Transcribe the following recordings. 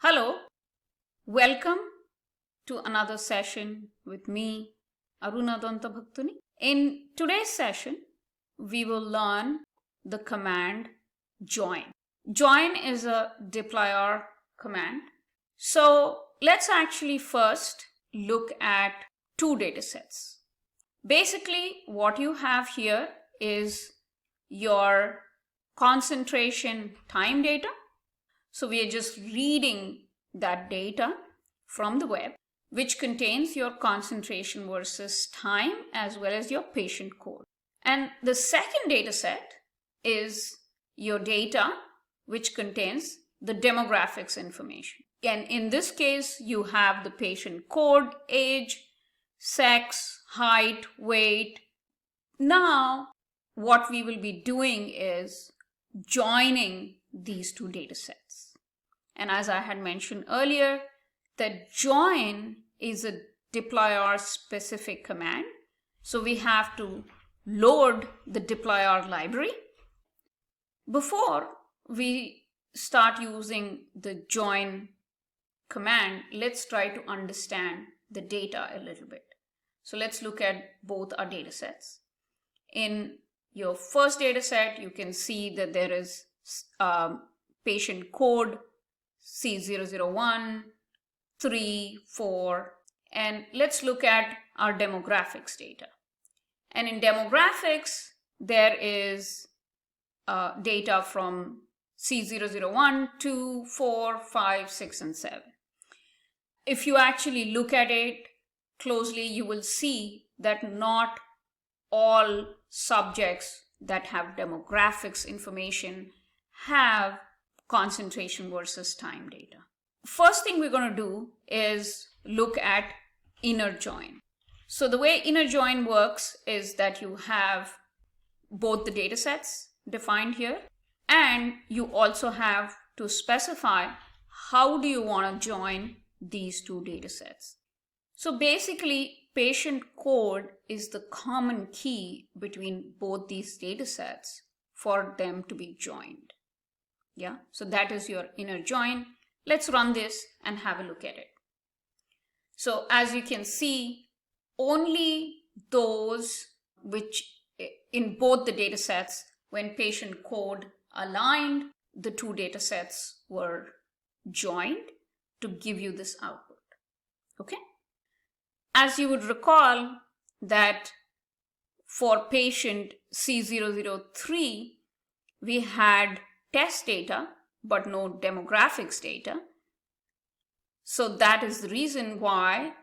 Hello, welcome to another session with me, Aruna Dantabhaktuni. In today's session, we will learn the command join. Join is a dplyr command. So let's actually first look at two datasets. Basically, what you have here is your concentration time data. So we are just reading that data from the web, which contains your concentration versus time as well as your patient code. And the second data set is your data, which contains the demographics information. And in this case, you have the patient code, age, sex, height, weight. Now, what we will be doing is joining these two data sets. And as I had mentioned earlier, that join is a dplyr specific command. So we have to load the dplyr library. Before we start using the join command, let's try to understand the data a little bit. So let's look at both our data sets. In your first data set, you can see that there is patient code C001, 3, 4, and let's look at our demographics data. And in demographics, there is data from C001, 2, 4, 5, 6, and 7. If you actually look at it closely, you will see that not all subjects that have demographics information have concentration versus time data. First thing we're going to do is look at inner join. So the way inner join works is that you have both the data sets defined here, and you also have to specify how do you want to join these two data sets. So basically, patient code is the common key between both these data sets for them to be joined. Yeah, so that is your inner join. Let's run this and have a look at it. So as you can see, only those which in both the data sets, when patient code aligned, the two data sets were joined to give you this output. Okay. As you would recall that for patient C003, we had test data, but no demographics data. So that is the reason why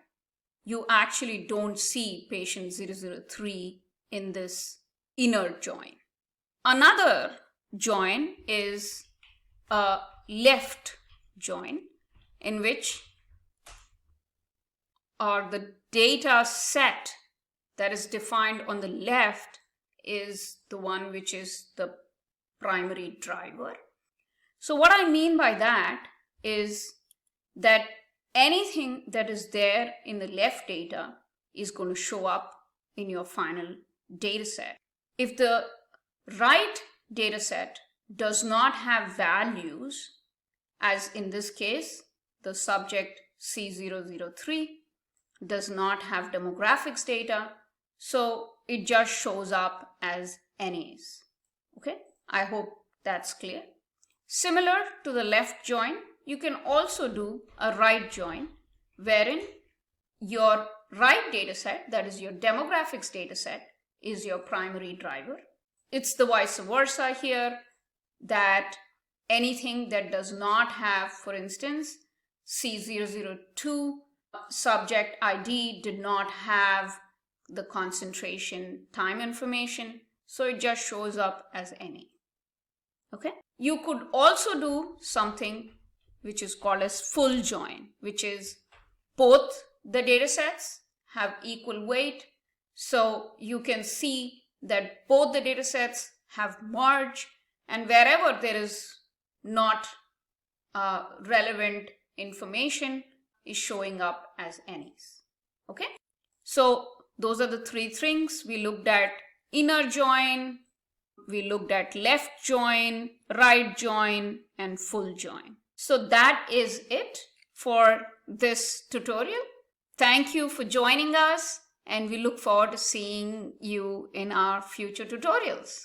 you actually don't see patient 003 in this inner join. Another join is a left join, in which or the data set that is defined on the left is the one which is the primary driver. So what I mean by that is that anything that is there in the left data is going to show up in your final data set. If the right data set does not have values, as in this case, the subject C003 does not have demographics data, so it just shows up as NAs. Okay, I hope that's clear. Similar to the left join, you can also do a right join, wherein your right data set, that is your demographics data set, is your primary driver. It's the vice versa here, that anything that does not have, for instance, C002 subject ID did not have the concentration time information, so it just shows up as NA. Okay. You could also do something which is called as full join, which is both the data sets have equal weight. So you can see that both the data sets have merged, and wherever there is not relevant information is showing up as NAs. Okay. So those are the three things we looked at: inner join, we looked at left join, right join, and full join. So that is it for this tutorial. Thank you for joining us, and we look forward to seeing you in our future tutorials.